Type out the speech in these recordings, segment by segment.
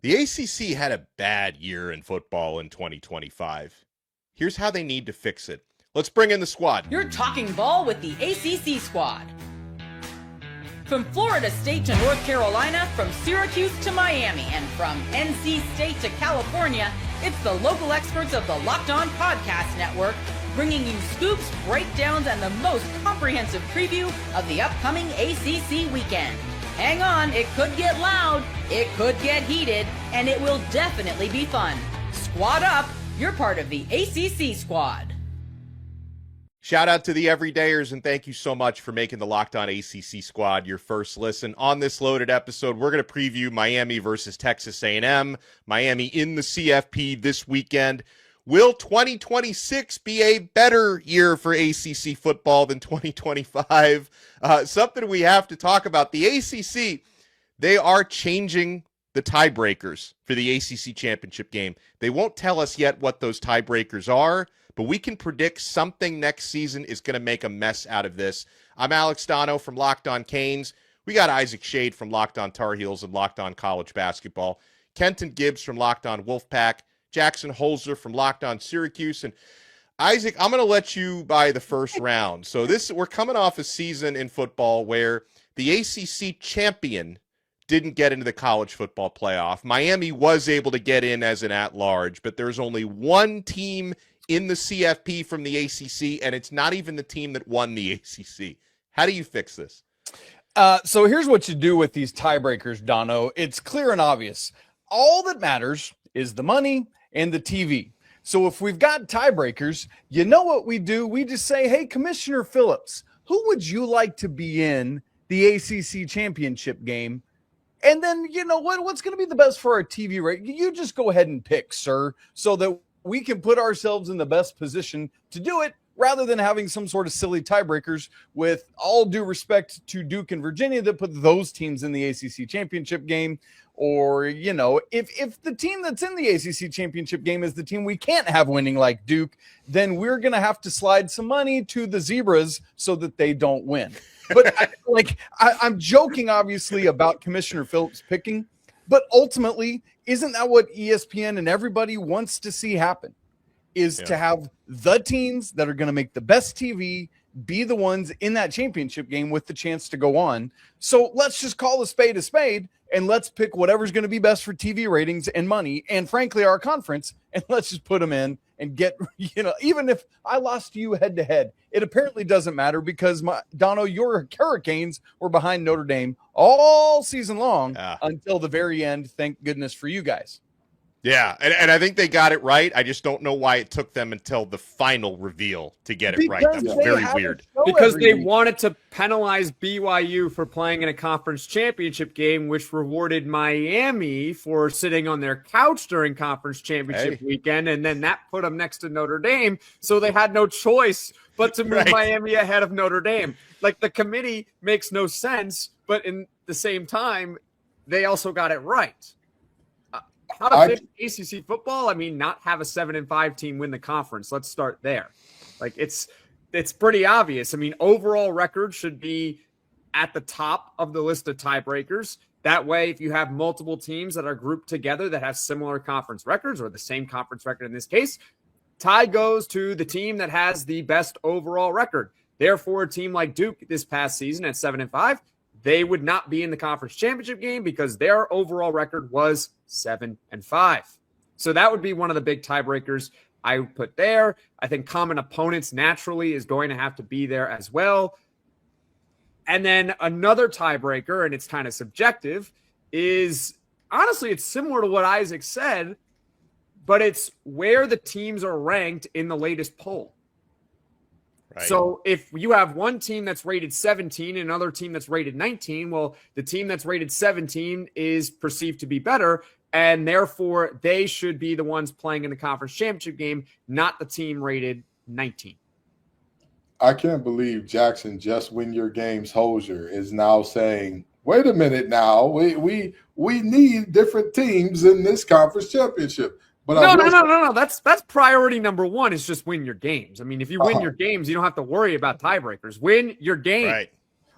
The ACC had a bad year in football in 2025. Here's how they need to fix it. Let's bring in the squad. You're talking ball with the ACC squad. From Florida State to North Carolina, from Syracuse to Miami, and from NC State to California, it's the local experts of the Locked On Podcast Network, bringing you scoops, breakdowns, and the most comprehensive preview of the upcoming ACC weekend. Hang on, it could get loud, it could get heated, and it will definitely be fun. Squad up, you're part of the ACC squad. Shout out to the everydayers, and thank you so much for making the Locked On ACC squad your first listen. On this loaded episode, we're going to preview Miami versus Texas A&M, Miami in the CFP this weekend. Will 2026 be a better year for ACC football than 2025? Something we have to talk about. The ACC, they are changing the tiebreakers for the ACC championship game. They won't tell us yet what those tiebreakers are, but we can predict something next season is going to make a mess out of this. I'm Alex Donno from Locked On Canes. We got Isaac Schade from Locked On Tar Heels and Locked On College Basketball. Kenton Gibbs from Locked On Wolfpack. Jackson Holzer from Locked On Syracuse. And Isaac, I'm going to let you by the first round. So we're coming off a season in football where the ACC champion didn't get into the college football playoff. Miami was able to get in as an at-large, but there's only one team in the CFP from the ACC, and it's not even the team that won the ACC. How do you fix this? So here's what you do with these tiebreakers, Donno. It's clear and obvious. All that matters is the money and the TV. So if we've got tiebreakers, you know what we do? We just say, hey, Commissioner Phillips, who would you like to be in the ACC championship game? And then, you know what's going to be the best for our TV rate? You just go ahead and pick, sir, so that we can put ourselves in the best position to do it rather than having some sort of silly tiebreakers. With all due respect to Duke and Virginia that put those teams in the ACC championship game. Or, you know, if the team that's in the ACC championship game is the team we can't have winning like Duke, then we're going to have to slide some money to the Zebras so that they don't win. But I'm joking, obviously, about Commissioner Phillips picking, but ultimately, isn't that what ESPN and everybody wants to see happen? Is to have the teams that are going to make the best TV be the ones in that championship game with the chance to go on. So let's just call a spade, and let's pick whatever's going to be best for TV ratings and money, and frankly, our conference, and let's just put them in and get, even if I lost to you head to head, it apparently doesn't matter because Donno, your Hurricanes were behind Notre Dame all season long until the very end. Thank goodness for you guys. Yeah, and I think they got it right. I just don't know why it took them until the final reveal to get it right. That's very weird. Because they wanted to penalize BYU for playing in a conference championship game, which rewarded Miami for sitting on their couch during conference championship weekend, and then that put them next to Notre Dame, so they had no choice but to move Miami ahead of Notre Dame. Like, the committee makes no sense, but in the same time, they also got it right. How to fix ACC football? I mean, not have a 7-5 team win the conference. Let's start there. Like, it's pretty obvious. I mean, overall record should be at the top of the list of tiebreakers. That way, if you have multiple teams that are grouped together that have similar conference records, or the same conference record in this case, tie goes to the team that has the best overall record. Therefore, a team like Duke this past season at 7-5, they would not be in the conference championship game because their overall record was 7-5. So that would be one of the big tiebreakers I would put there. I think common opponents naturally is going to have to be there as well. And then another tiebreaker, and it's kind of subjective, is honestly, it's similar to what Isaac said, but it's where the teams are ranked in the latest poll. Right. So if you have one team that's rated 17 and another team that's rated 19, well, the team that's rated 17 is perceived to be better, and therefore they should be the ones playing in the conference championship game, not the team rated 19. I can't believe Jackson Just Win Your Games Holzer is now saying, wait a minute now, we need different teams in this conference championship. But no. That's priority number one is just win your games. I mean, if you win your games, you don't have to worry about tiebreakers. Win your game. Right.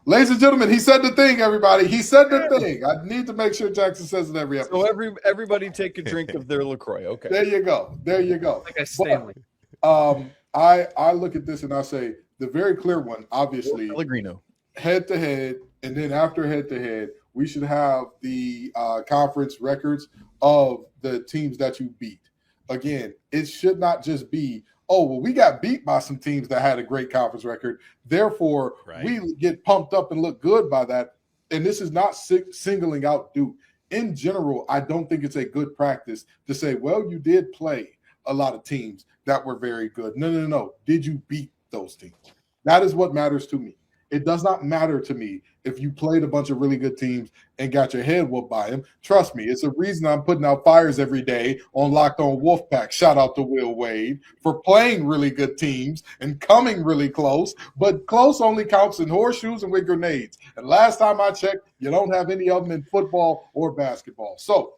Ladies and gentlemen, he said the thing, everybody. He said the thing. I need to make sure Jackson says it every episode. So everybody take a drink of their LaCroix. Okay. There you go. There you go. Like a Stanley. I look at this and I say the very clear one, obviously, Pellegrino. head-to-head, and then after head-to-head, we should have the conference records of the teams that you beat. Again, it should not just be, oh, well, we got beat by some teams that had a great conference record. Therefore, we get pumped up and look good by that. And this is not singling out Duke. In general, I don't think it's a good practice to say, well, you did play a lot of teams that were very good. No. Did you beat those teams? That is what matters to me. It does not matter to me if you played a bunch of really good teams and got your head whooped by them. Trust me, it's a reason I'm putting out fires every day on Locked On Wolfpack. Shout out to Will Wade for playing really good teams and coming really close. But close only counts in horseshoes and with grenades. And last time I checked, you don't have any of them in football or basketball. So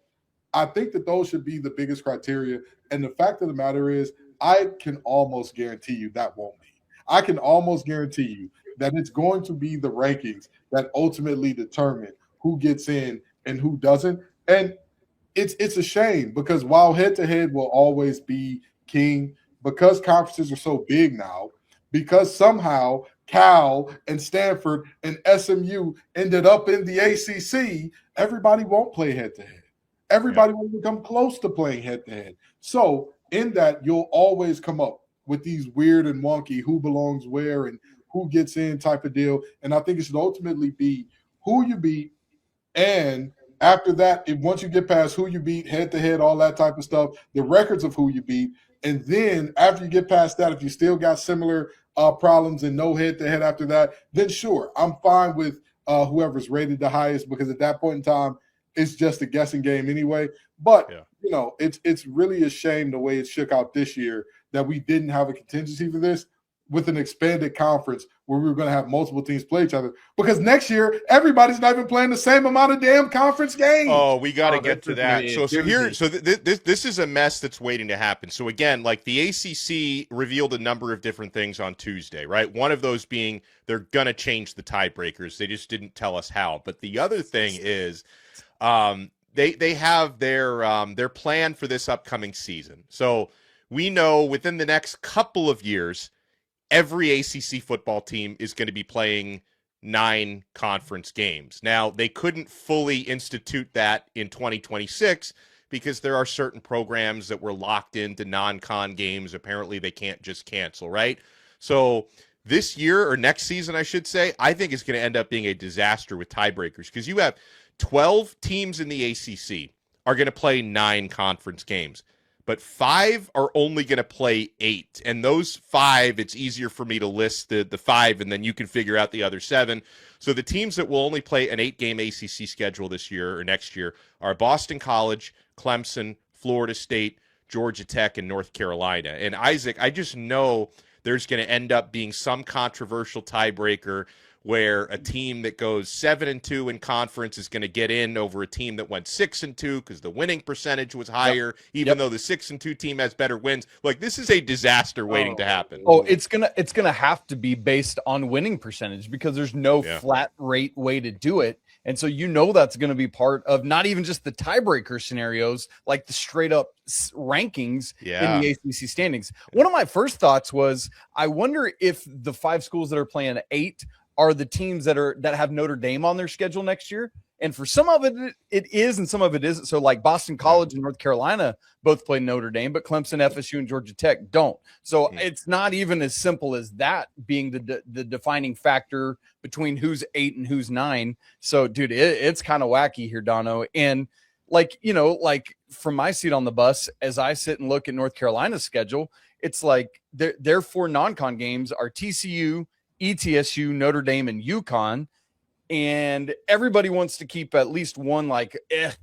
I think that those should be the biggest criteria. And the fact of the matter is, I can almost guarantee you that won't be. I can almost guarantee you that it's going to be the rankings that ultimately determine who gets in and who doesn't. And it's a shame because while head-to-head will always be king, because conferences are so big now, because somehow Cal and Stanford and SMU ended up in the ACC, everybody won't play head-to-head. Everybody won't become close to playing head-to-head. So in that, you'll always come up with these weird and wonky who belongs where and who gets in type of deal. And I think it should ultimately be who you beat. And after that, once you get past who you beat, head-to-head, all that type of stuff, the records of who you beat. And then after you get past that, if you still got similar problems and no head-to-head after that, then sure, I'm fine with whoever's rated the highest because at that point in time, it's just a guessing game anyway. But, it's really a shame the way it shook out this year that we didn't have a contingency for this with an expanded conference where we were going to have multiple teams play each other. Because next year, everybody's not even playing the same amount of damn conference games. Oh, we got to get to that. This is a mess that's waiting to happen. So again, like the ACC revealed a number of different things on Tuesday, right? One of those being they're going to change the tiebreakers. They just didn't tell us how. But the other thing is they have their plan for this upcoming season. So we know within the next couple of years, every ACC football team is going to be playing 9 conference games. Now, they couldn't fully institute that in 2026 because there are certain programs that were locked into non-con games. Apparently, they can't just cancel, right? So this year, or next season, I should say, I think it's going to end up being a disaster with tiebreakers because you have 12 teams in the ACC are going to play 9 conference games. But 5 are only going to play 8. And those 5, it's easier for me to list the 5, and then you can figure out the other 7. So the teams that will only play an 8-game ACC schedule this year or next year are Boston College, Clemson, Florida State, Georgia Tech, and North Carolina. And Isaac, I just know there's going to end up being some controversial tiebreaker where a team that goes 7-2 in conference is going to get in over a team that went 6-2 because the winning percentage was higher, even though the 6-2 team has better wins. Like, this is a disaster waiting to happen. Oh, it's gonna have to be based on winning percentage because there's no flat rate way to do it. And so that's going to be part of not even just the tiebreaker scenarios, like the straight up rankings in the ACC standings. One of my first thoughts was, I wonder if the 5 schools that are playing 8 are the teams that have Notre Dame on their schedule next year. And for some of it is, and some of it isn't. So like Boston College and North Carolina both play Notre Dame, but Clemson, FSU, and Georgia Tech don't. So it's not even as simple as that being the defining factor between who's 8 and who's 9. So, dude, it's kind of wacky here, Donno. And like from my seat on the bus, as I sit and look at North Carolina's schedule, it's like their 4 non-con games are TCU, ETSU, Notre Dame, and UConn. And everybody wants to keep at least one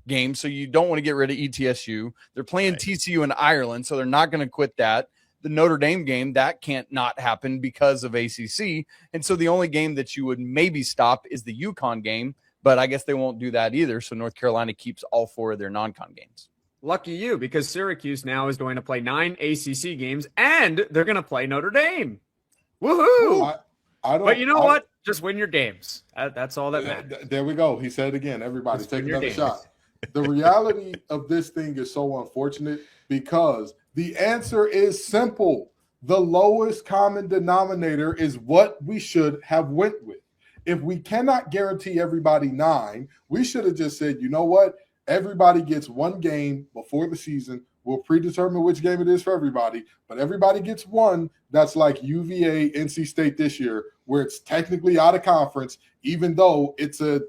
game. So you don't want to get rid of ETSU. They're playing TCU in Ireland, so they're not going to quit that. The Notre Dame game, that can't not happen because of ACC. And so the only game that you would maybe stop is the UConn game, but I guess they won't do that either. So North Carolina keeps all 4 of their non-con games. Lucky you, because Syracuse now is going to play 9 ACC games, and they're going to play Notre Dame. Woohoo! But you know what? Just win your games. That's all that matters. There we go. He said it again. Everybody, Just take win your another games. shot. The reality of this thing is so unfortunate because the answer is simple. The lowest common denominator is what we should have went with. If we cannot guarantee everybody 9, we should have just said, you know what? Everybody gets one game before the season. We'll predetermine which game it is for everybody, but everybody gets one. That's like UVA, NC State this year, where it's technically out of conference, even though it's a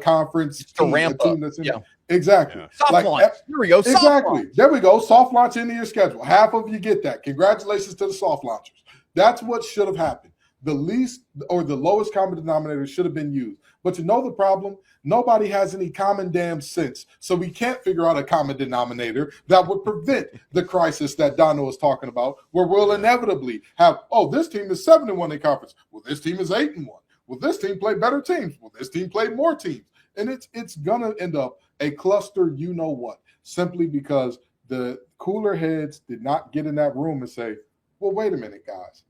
conference team, a team that's in exactly. Soft launch. Here we go. Soft Exactly. launch. There we go. Soft launch into your schedule. Half of you get that. Congratulations to the soft launchers. That's what should have happened. The least or the lowest common denominator should have been used. But you know the problem? Nobody has any common damn sense. So we can't figure out a common denominator that would prevent the crisis that Donno is talking about, where we'll inevitably have, this team is 7-1 in conference. Well, this team is 8-1. Well, this team played better teams. Well, this team played more teams. And it's going to end up a cluster, you know what, simply because the cooler heads did not get in that room and say, well, wait a minute, guys.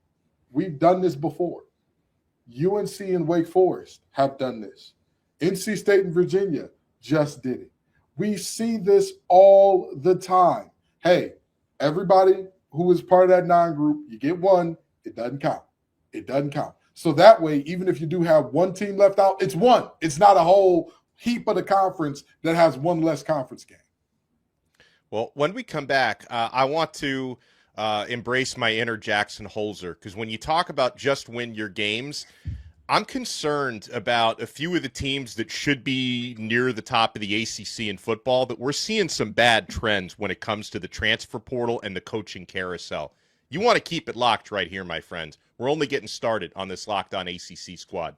We've done this before. UNC and Wake Forest have done this. NC State and Virginia just did it. We see this all the time. Hey, everybody who is part of that 9 group, you get one, it doesn't count. It doesn't count. So that way, even if you do have one team left out, it's one. It's not a whole heap of the conference that has one less conference game. Well, when we come back, I want to embrace my inner Jackson Holzer, because when you talk about just win your games, I'm concerned about a few of the teams that should be near the top of the ACC in football, that we're seeing some bad trends when it comes to the transfer portal and the coaching carousel. You want to keep it locked right here, my friends. We're only getting started on this Locked On ACC squad.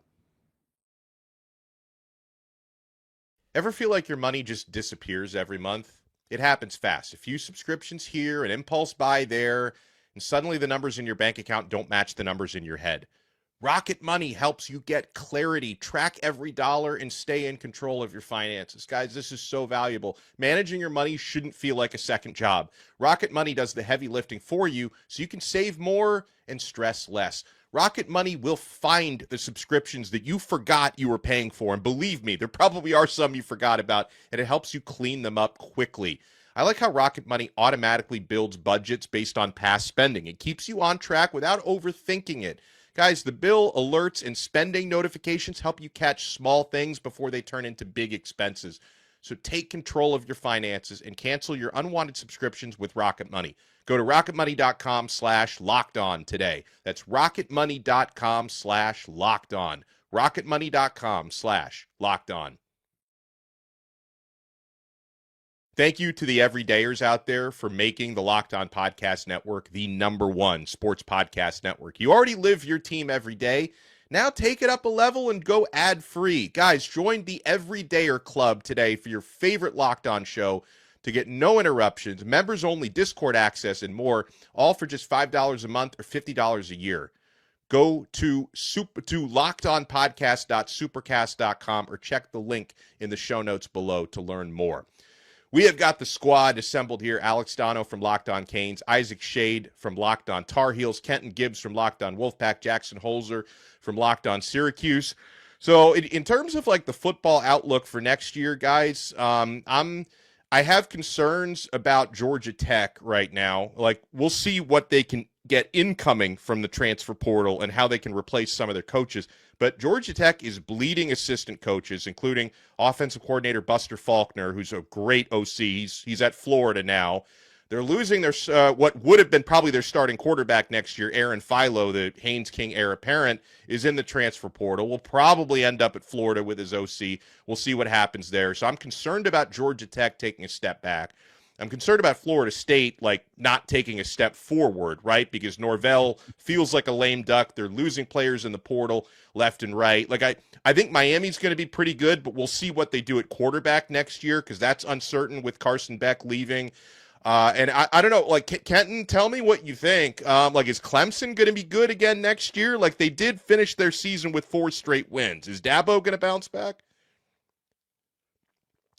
Ever feel like your money just disappears every month? It happens fast. A few subscriptions here, an impulse buy there, and suddenly the numbers in your bank account don't match the numbers in your head. Rocket Money helps you get clarity, track every dollar, and stay in control of your finances. Guys, this is so valuable. Managing your money shouldn't feel like a second job. Rocket Money does the heavy lifting for you so you can save more and stress less. Rocket Money will find the subscriptions that you forgot you were paying for. And believe me, there probably are some you forgot about, and it helps you clean them up quickly. I like how Rocket Money automatically builds budgets based on past spending. It keeps you on track without overthinking it. Guys, the bill alerts and spending notifications help you catch small things before they turn into big expenses. So take control of your finances and cancel your unwanted subscriptions with Rocket Money. Go to rocketmoney.com/lockedon today. That's rocketmoney.com/lockedon. rocketmoney.com/lockedon. Thank you to the everydayers out there for making the Locked On Podcast Network the #1 sports podcast network. You already live your team every day. Now take it up a level and go ad-free. Guys, join the Everydayer Club today for your favorite Locked On show to get no interruptions, members-only Discord access, and more, all for just $5 a month or $50 a year. Go to lockedonpodcast.supercast.com or check the link in the show notes below to learn more. We have got the squad assembled here. Alex Donno from Locked On Canes, Isaac Schade from Locked On Tar Heels, Kenton Gibbs from Locked On Wolfpack, Jackson Holzer from Locked On Syracuse. So in terms of like the football outlook for next year, guys, I have concerns about Georgia Tech right now. Like, we'll see what they can get incoming from the transfer portal and how they can replace some of their coaches. But Georgia Tech is bleeding assistant coaches, including offensive coordinator Buster Faulkner, who's a great OC. He's at Florida now. They're losing their what would have been probably their starting quarterback next year, Aaron Philo, the Haynes King heir apparent, is in the transfer portal. Will probably end up at Florida with his OC. We'll see what happens there. So I'm concerned about Georgia Tech taking a step back. I'm concerned about Florida State, like, not taking a step forward, right? Because Norvell feels like a lame duck. They're losing players in the portal left and right. Like, I think Miami's going to be pretty good, but we'll see what they do at quarterback next year, because that's uncertain with Carson Beck leaving. And I don't know, like, Kenton, tell me what you think. Like, is Clemson going to be good again next year? Like, they did finish their season with 4 straight wins. Is Dabo going to bounce back?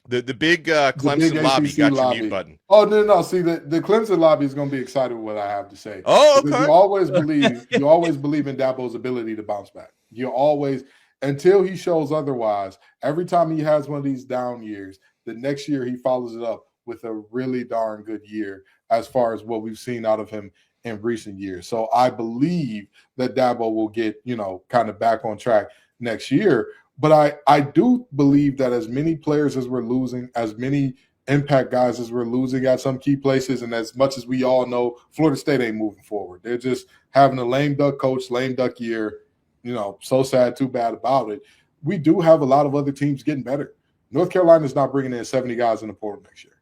The big Clemson big lobby ACC got lobby. your mute button. Oh no! See, the Clemson lobby is going to be excited with what I have to say. Oh, Because okay. you always believe in Dabo's ability to bounce back. You always, until he shows otherwise. Every time he has one of these down years, the next year he follows it up with a really darn good year as far as what we've seen out of him in recent years. So I believe that Dabo will get, kind of back on track next year. But I do believe that as many players as we're losing, as many impact guys as we're losing at some key places, and as much as we all know, Florida State ain't moving forward. They're just having a lame duck coach, lame duck year. So sad, too bad about it. We do have a lot of other teams getting better. North Carolina's not bringing in 70 guys in the portal next year.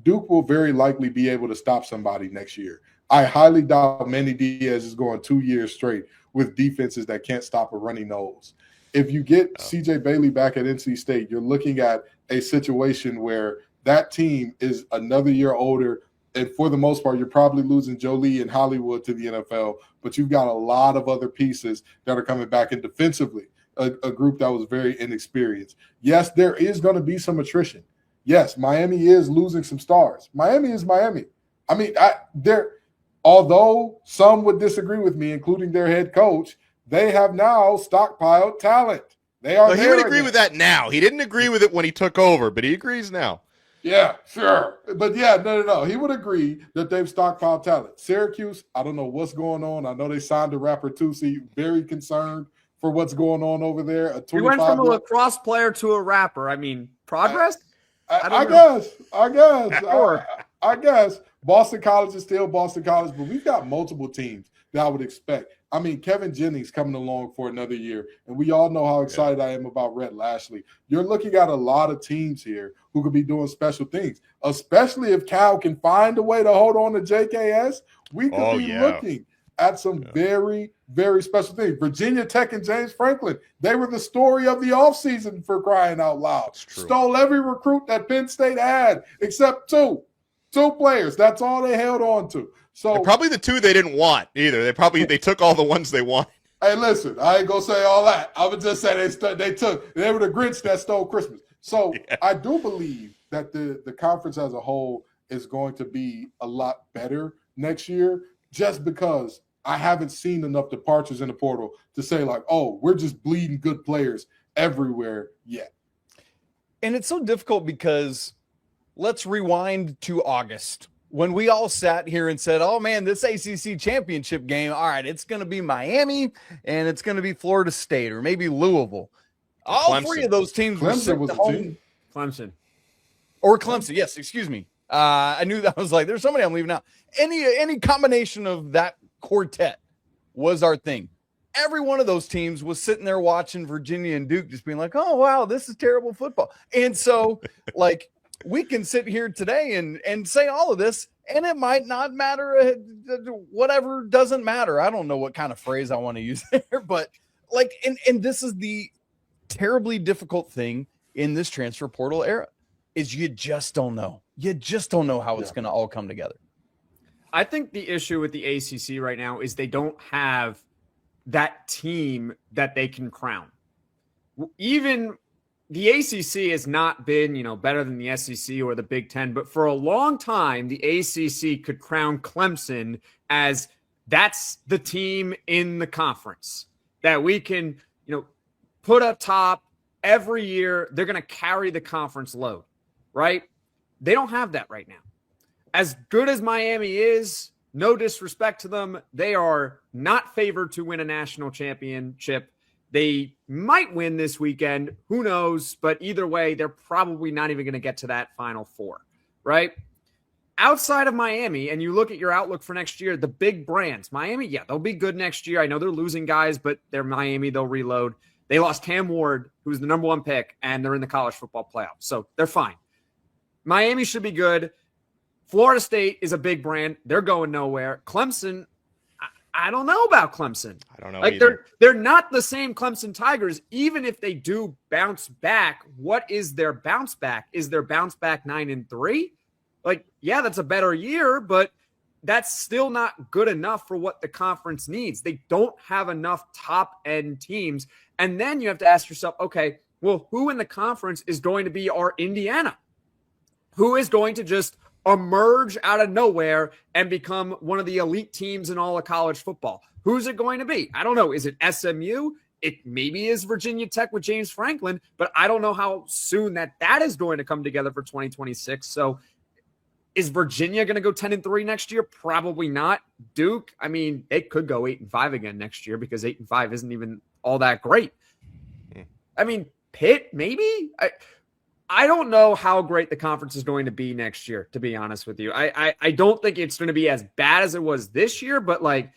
Duke will very likely be able to stop somebody next year. I highly doubt Manny Diaz is going 2 years straight with defenses that can't stop a runny nose. If you get CJ Bailey back at NC State, you're looking at a situation where that team is another year older. And for the most part, you're probably losing Jolie and Hollywood to the NFL, but you've got a lot of other pieces that are coming back. And defensively, a group that was very inexperienced. Yes, there is going to be some attrition. Yes, Miami is losing some stars. Miami is Miami. I mean, although some would disagree with me, including their head coach, they have now stockpiled talent. They are. He would agree with that now. He didn't agree with it when he took over, but he agrees now. Yeah, sure. But yeah, no. He would agree that they've stockpiled talent. Syracuse, I don't know what's going on. I know they signed a rapper too, so very concerned for what's going on over there. We went from a lacrosse player to a rapper. I mean, progress? I guess Boston College is still Boston College, but we've got multiple teams that I would expect. I mean, Kevin Jennings coming along for another year, and we all know how excited I am about Rhett Lashley. You're looking at a lot of teams here who could be doing special things, especially if Cal can find a way to hold on to JKS. We could be looking at some very, very special things. Virginia Tech and James Franklin, they were the story of the offseason, for crying out loud. Stole every recruit that Penn State had except two players. That's all they held on to. So and probably the two they didn't want either. They took all the ones they want. Hey, listen, I ain't gonna say all that. I would just say they were the Grinch that stole Christmas. So yeah. I do believe that the conference as a whole is going to be a lot better next year, just because I haven't seen enough departures in the portal to say like, oh, we're just bleeding good players everywhere yet. And it's so difficult because let's rewind to August when we all sat here and said, oh man, this ACC championship game, all right, it's going to be Miami and it's going to be Florida State or maybe Louisville. All Clemson. Three of those teams were sitting home. Clemson. Or Clemson, yes, excuse me. I knew that. I was like, there's somebody I'm leaving out. Any combination of that quartet was our thing. Every one of those teams was sitting there watching Virginia and Duke just being like, oh, wow, this is terrible football. And so, like, we can sit here today and say all of this, and it might not matter. Whatever doesn't matter. I don't know what kind of phrase I want to use there, but like, and this is the terribly difficult thing in this transfer portal era is you just don't know. You just don't know how it's going to all come together. I think the issue with the ACC right now is they don't have that team that they can crown. Even the ACC has not been, better than the SEC or the Big Ten, but for a long time, the ACC could crown Clemson as that's the team in the conference that we can, put up top every year. They're going to carry the conference load, right? They don't have that right now. As good as Miami is, no disrespect to them, they are not favored to win a national championship. They might win this weekend. Who knows? But either way, they're probably not even going to get to that Final Four, right? Outside of Miami, and you look at your outlook for next year, the big brands, Miami, yeah, they'll be good next year. I know they're losing guys, but they're Miami. They'll reload. They lost Cam Ward, who's the number one pick, and they're in the college football playoff. So they're fine. Miami should be good. Florida State is a big brand. They're going nowhere. Clemson, I don't know about Clemson. I don't know. Like either. They're not the same Clemson Tigers. Even if they do bounce back, what is their bounce back? Is their bounce back 9-3? Like, yeah, that's a better year, but that's still not good enough for what the conference needs. They don't have enough top end teams. And then you have to ask yourself, okay, Well, who in the conference is going to be our Indiana? Who is going to just emerge out of nowhere and become one of the elite teams in all of college football? Who's it going to be? I don't know. Is it SMU? It maybe is Virginia Tech with James Franklin, but I don't know how soon that is going to come together for 2026. So is Virginia going to go 10-3 next year? Probably not. Duke, I mean, they could go 8-5 again next year because 8-5 isn't even all that great. I mean, Pitt, maybe? I don't know how great the conference is going to be next year, to be honest with you. I don't think it's going to be as bad as it was this year, but like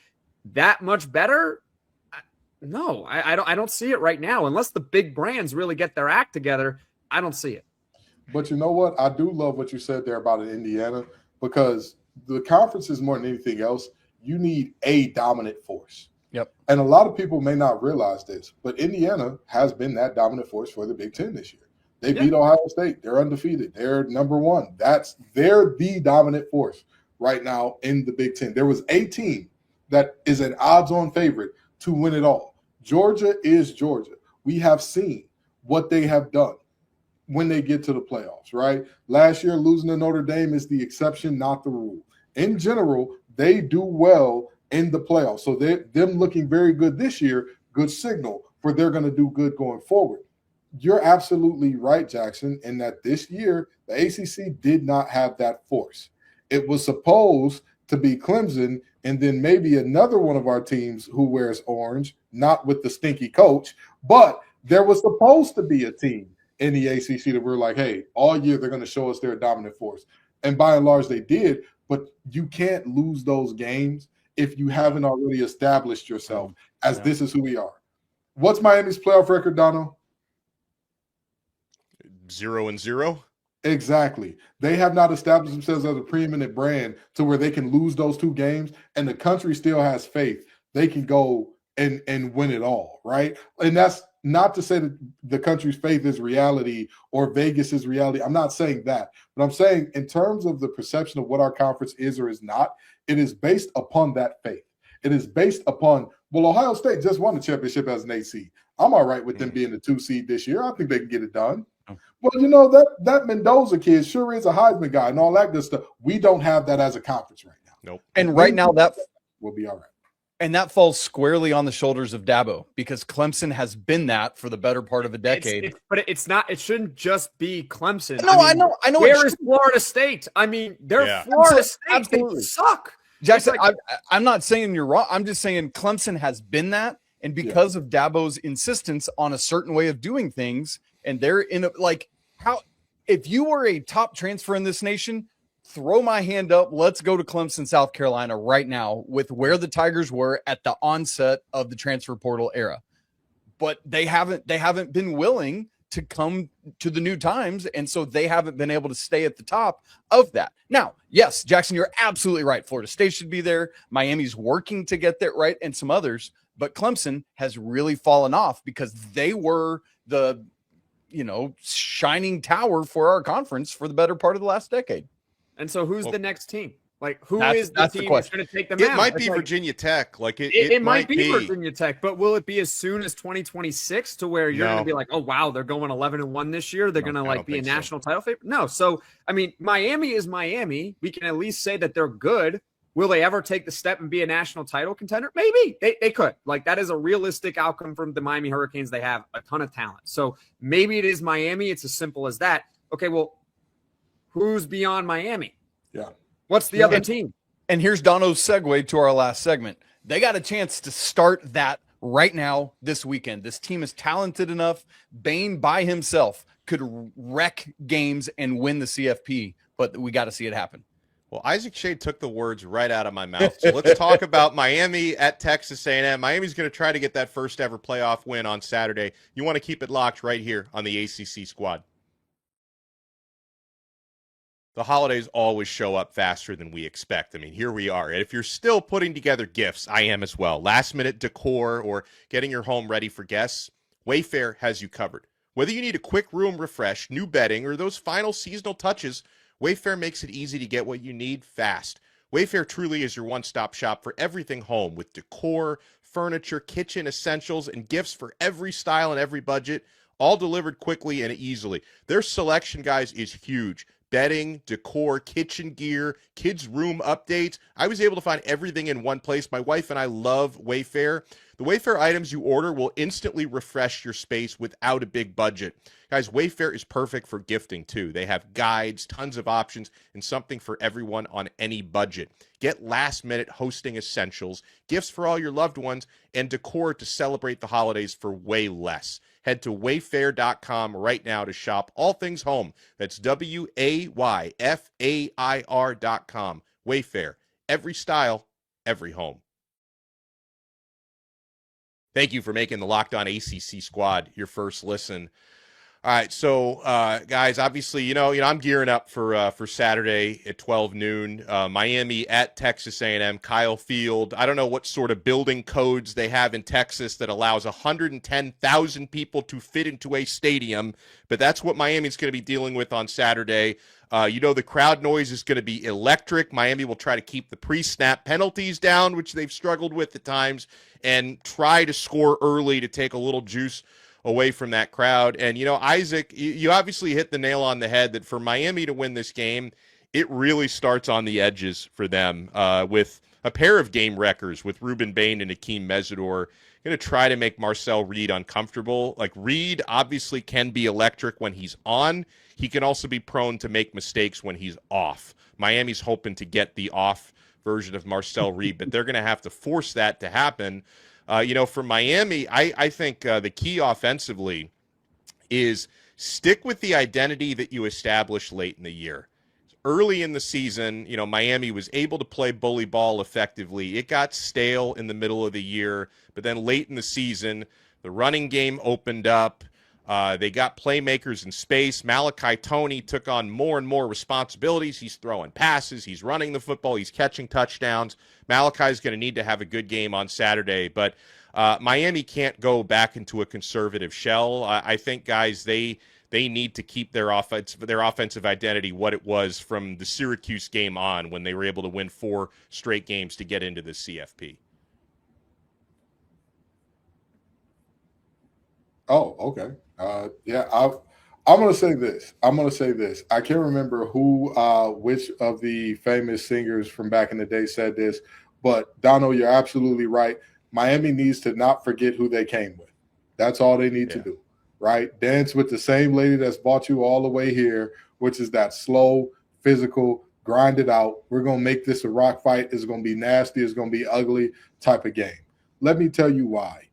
that much better? No, I don't see it right now. Unless the big brands really get their act together, I don't see it. But you know what? I do love what you said there about Indiana, because the conference is more than anything else. You need a dominant force. Yep. And a lot of people may not realize this, but Indiana has been that dominant force for the Big Ten this year. They beat Ohio State. They're undefeated. They're number one. They're the dominant force right now in the Big Ten. There was a team that is an odds-on favorite to win it all. Georgia is Georgia. We have seen what they have done when they get to the playoffs, right? Last year, losing to Notre Dame is the exception, not the rule. In general, they do well in the playoffs. So them looking very good this year, good signal for they're going to do good going forward. You're absolutely right, Jackson, in that this year, the ACC did not have that force. It was supposed to be Clemson and then maybe another one of our teams who wears orange, not with the stinky coach, but there was supposed to be a team in the ACC that we're like, hey, all year they're going to show us they're a dominant force. And by and large, they did, but you can't lose those games if you haven't already established yourself as this is who we are. What's Miami's playoff record, Donno? 0-0. Exactly. They have not established themselves as a preeminent brand to where they can lose those two games, and the country still has faith they can go and win it all, right? And that's not to say that the country's faith is reality or Vegas is reality. I'm not saying that. But I'm saying in terms of the perception of what our conference is or is not, it is based upon that faith. It is based upon, well, Ohio State just won the championship as an AC. I'm all right with them being the 2 seed this year. I think they can get it done. Well, you know, that Mendoza kid sure is a Heisman guy and all that good stuff. We don't have that as a conference right now. Nope. And right now that will be all right. And that falls squarely on the shoulders of Dabo, because Clemson has been that for the better part of a decade. But it's not. It shouldn't just be Clemson. No, I know. Where is Florida State? I mean, they're Florida State. Absolutely. They suck. Jackson, I'm not saying you're wrong. I'm just saying Clemson has been that, and because of Dabo's insistence on a certain way of doing things, and they're in if you were a top transfer in this nation, throw my hand up. Let's go to Clemson, South Carolina right now with where the Tigers were at the onset of the transfer portal era. But they haven't been willing to come to the new times, and so they haven't been able to stay at the top of that. Now, yes, Jackson, you're absolutely right. Florida State should be there. Miami's working to get that right, and some others. But Clemson has really fallen off because they were the shining tower for our conference for the better part of the last decade. And so who's the next team? Like, who is the team that's going to take them out? It might be Virginia Tech. Like it might be Virginia Tech, but will it be as soon as 2026 to where you're going to be like, oh, wow, they're going 11-1 this year. They're going to be a national title favorite. No. So, I mean, Miami is Miami. We can at least say that they're good. Will they ever take the step and be a national title contender? Maybe they could. Like, that is a realistic outcome from the Miami Hurricanes. They have a ton of talent. So maybe it is Miami. It's as simple as that. Okay, well, who's beyond Miami? Yeah. What's the other team? And here's Donno's segue to our last segment. They got a chance to start that right now this weekend. This team is talented enough. Bain by himself could wreck games and win the CFP, but we got to see it happen. Well, Isaac Schade took the words right out of my mouth. So let's talk about Miami at Texas A&M. Miami's going to try to get that first ever playoff win on Saturday. You want to keep it locked right here on the ACC Squad. The holidays always show up faster than we expect. I mean, here we are. And if you're still putting together gifts, I am as well. Last-minute decor or getting your home ready for guests, Wayfair has you covered. Whether you need a quick room refresh, new bedding, or those final seasonal touches, Wayfair makes it easy to get what you need fast. Wayfair truly is your one-stop shop for everything home, with decor, furniture, kitchen essentials, and gifts for every style and every budget, all delivered quickly and easily. Their selection, guys, is huge. Bedding, decor, kitchen gear, kids' room updates. I was able to find everything in one place. My wife and I love Wayfair. The Wayfair items you order will instantly refresh your space without a big budget. Guys, Wayfair is perfect for gifting too. They have guides, tons of options, and something for everyone on any budget. Get last-minute hosting essentials, gifts for all your loved ones, and decor to celebrate the holidays for way less. Head to wayfair.com right now to shop all things home. That's WAYFAIR.com. Wayfair. Every style, every home. Thank you for making the Locked On ACC Squad your first listen. All right, so guys, obviously, I'm gearing up for Saturday at 12 noon. Miami at Texas A&M, Kyle Field. I don't know what sort of building codes they have in Texas that allows 110,000 people to fit into a stadium, but that's what Miami's going to be dealing with on Saturday. The crowd noise is going to be electric. Miami will try to keep the pre-snap penalties down, which they've struggled with at times, and try to score early to take a little juice away from that crowd. And, Isaac, you obviously hit the nail on the head that for Miami to win this game, it really starts on the edges for them with a pair of game wreckers with Ruben Bain and Akeem Mesidor going to try to make Marcel Reed uncomfortable. Like, Reed obviously can be electric when he's on. He can also be prone to make mistakes when he's off. Miami's hoping to get the off version of Marcel Reed, but they're going to have to force that to happen. For Miami, I think the key offensively is stick with the identity that you established late in the year. Early in the season, Miami was able to play bully ball effectively. It got stale in the middle of the year, but then late in the season, the running game opened up. They got playmakers in space. Malachi Toney took on more and more responsibilities. He's throwing passes. He's running the football. He's catching touchdowns. Malachi's going to need to have a good game on Saturday, but Miami can't go back into a conservative shell. I think, guys, they need to keep their offensive identity what it was from the Syracuse game on when they were able to win 4 straight games to get into the CFP. Oh, okay. I'm going to say this. I can't remember which of the famous singers from back in the day said this, but Donno, you're absolutely right. Miami needs to not forget who they came with. That's all they need to do, right? Dance with the same lady that's brought you all the way here, which is that slow, physical, grind it out. We're going to make this a rock fight. It's going to be nasty. It's going to be ugly type of game. Let me tell you why.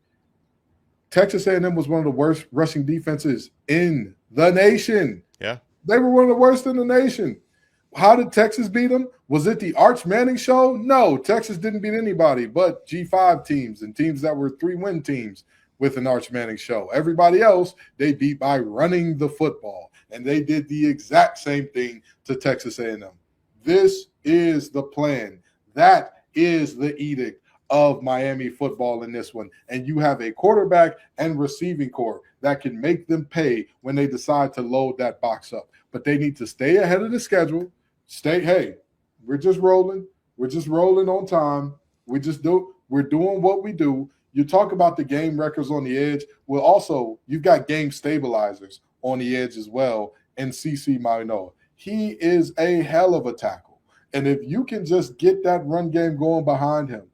Texas A&M was one of the worst rushing defenses in the nation. Yeah. They were one of the worst in the nation. How did Texas beat them? Was it the Arch Manning show? No, Texas didn't beat anybody but G5 teams and teams that were 3-win teams with an Arch Manning show. Everybody else, they beat by running the football, and they did the exact same thing to Texas A&M. This is the plan. That is the edict of Miami football in this one. And you have a quarterback and receiving core that can make them pay when they decide to load that box up. But they need to stay ahead of the schedule. Hey, we're just rolling. We're just rolling on time. We're doing what we do. You talk about the game wreckers on the edge. Well, also, you've got game stabilizers on the edge as well. And CC Minoa. He is a hell of a tackle. And if you can just get that run game going behind him,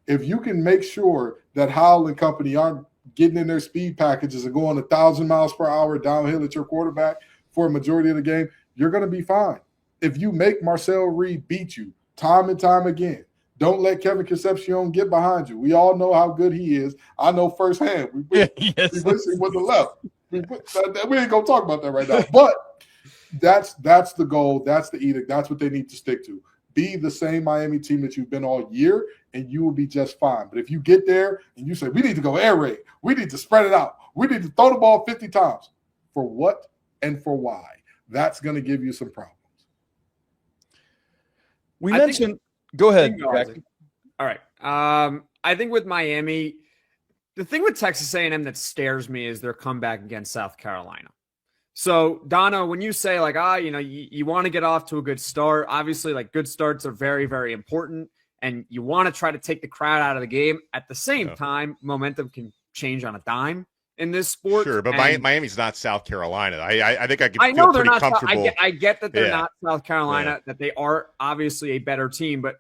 if you can make sure that Howell and company aren't getting in their speed packages and going 1,000 miles per hour downhill at your quarterback for a majority of the game, you're going to be fine. If you make Marcel Reed beat you time and time again, don't let Kevin Concepcion get behind you. We all know how good he is. I know firsthand. We wish he with the left. We ain't going to talk about that right now. But that's the goal. That's the edict. That's what they need to stick to. Be the same Miami team that you've been all year, and you will be just fine. But if you get there and you say, we need to go air raid, we need to spread it out, we need to throw the ball 50 times, for what and for why? That's going to give you some problems. Go ahead. All right. I think with Miami, the thing with Texas A&M that scares me is their comeback against South Carolina. So, Donno, when you say you want to get off to a good start, obviously good starts are very, very important, and you want to try to take the crowd out of the game. At the same time, momentum can change on a dime. in this sport. Sure, but Miami's not South Carolina. I think I can I feel know they're pretty not. comfortable. I get that they're not South Carolina, that they are obviously a better team. But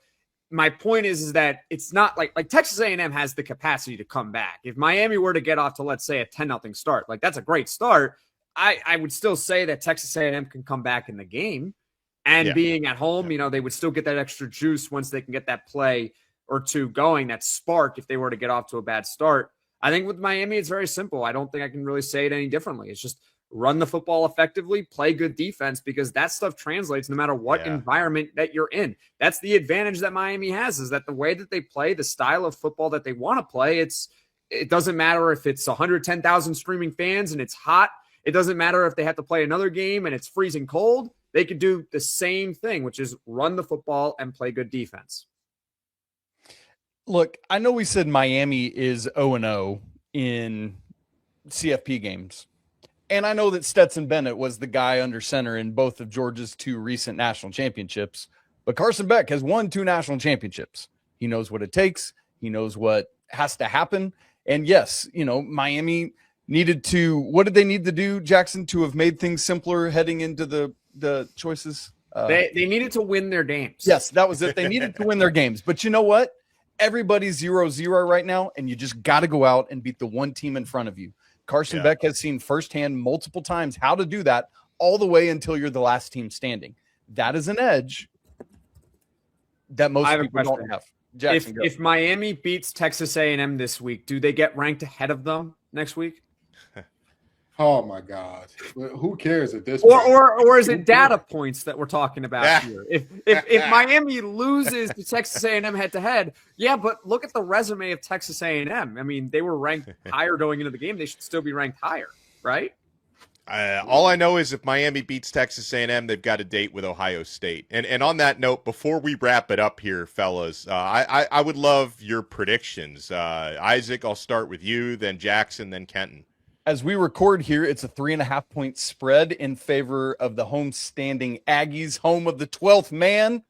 my point is that it's not like Texas A&M has the capacity to come back. If Miami were to get off to, let's say, a 10-0 start, like that's a great start. I would still say that Texas A&M can come back in the game. And being at home, they would still get that extra juice once they can get that play or two going, that spark if they were to get off to a bad start. I think with Miami, it's very simple. I don't think I can really say it any differently. It's just run the football effectively, play good defense, because that stuff translates no matter what environment that you're in. That's the advantage that Miami has, is that the way that they play, the style of football that they want to play, it doesn't matter if it's 110,000 streaming fans and it's hot. It doesn't matter if they have to play another game and it's freezing cold. They could do the same thing, which is run the football and play good defense. Look, I know we said Miami is 0-0 in CFP games. And I know that Stetson Bennett was the guy under center in both of Georgia's 2 recent national championships. But Carson Beck has won 2 national championships. He knows what it takes. He knows what has to happen. And yes, Miami needed to, what did they need to do, Jackson, to have made things simpler heading into the choices? They needed to win their games. Yes, that was it. They needed to win their games. But you know what? Everybody's 0-0 right now, and you just got to go out and beat the one team in front of you. Carson Beck has seen firsthand multiple times how to do that all the way until you're the last team standing. That is an edge that most people don't have. Jackson, if Miami beats Texas A&M this week, do they get ranked ahead of them next week? Oh my God! Who cares at this point? Or is it data points that we're talking about here? If Miami loses to Texas A&M head to head, but look at the resume of Texas A&M. I mean, they were ranked higher going into the game. They should still be ranked higher, right? All I know is if Miami beats Texas A&M, they've got a date with Ohio State. And on that note, before we wrap it up here, fellas, I would love your predictions. Isaac, I'll start with you, then Jackson, then Kenton. As we record here, it's a 3.5-point spread in favor of the home-standing Aggies, home of the 12th man.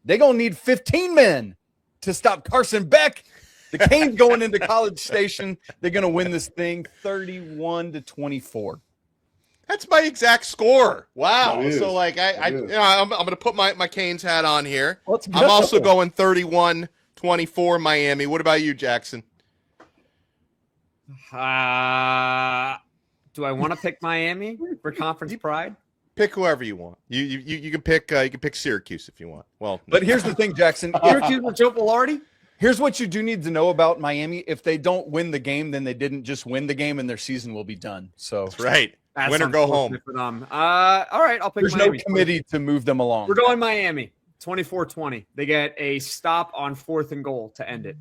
They're going to need 15 men to stop Carson Beck. The Canes going into College Station. They're going to win this thing 31-24. That's my exact score. Wow. So, I'm going to put my Canes hat on here. I'm also going 31-24 Miami. What about you, Jackson? Do I want to pick Miami for conference pride? Pick whoever you want. You can pick Syracuse if you want. Well, but here's the thing, Jackson. Syracuse with Joe Velarde? Here's what you do need to know about Miami. If they don't win the game, then they didn't just win the game, and their season will be done. So that's right. Win or go home. For them. All right, I'll pick There's Miami. No committee to move them along. We're going Miami. 24-20. They get a stop on 4th and goal to end it.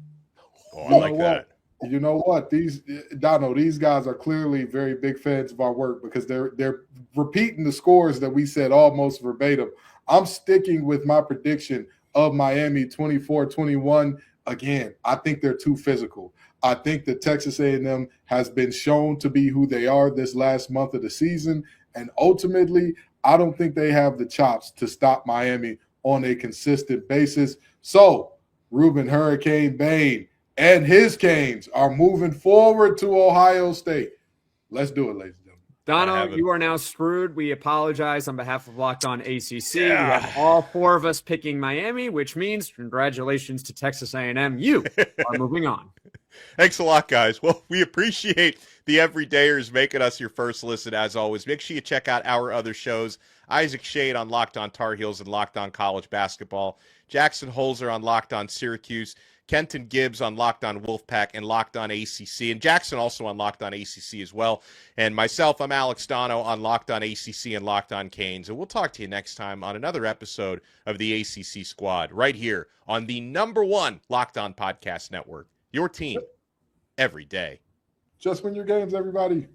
Oh, I like that. You know what? These guys are clearly very big fans of our work because they're repeating the scores that we said almost verbatim. I'm sticking with my prediction of Miami 24-21. Again, I think they're too physical. I think that Texas A&M has been shown to be who they are this last month of the season, and ultimately, I don't think they have the chops to stop Miami on a consistent basis. So, Ruben Hurricane Bain and his Canes are moving forward to Ohio State. Let's do it, ladies and gentlemen. Donno, you are now screwed. We apologize on behalf of Locked On ACC. We have all 4 of us picking Miami, which means congratulations to Texas A&M. You are moving on. Thanks a lot, guys. Well, we appreciate the everydayers making us your first listen, as always. Make sure you check out our other shows. Isaac Schade on Locked On Tar Heels and Locked On College Basketball. Jackson Holzer on Locked On Syracuse. Kenton Gibbs on Locked On Wolfpack and Locked On ACC. And Jackson also on Locked On ACC as well. And myself, I'm Alex Donno on Locked On ACC and Locked On Canes. And we'll talk to you next time on another episode of the ACC Squad right here on the #1 Locked On Podcast Network. Your team every day. Just win your games, everybody.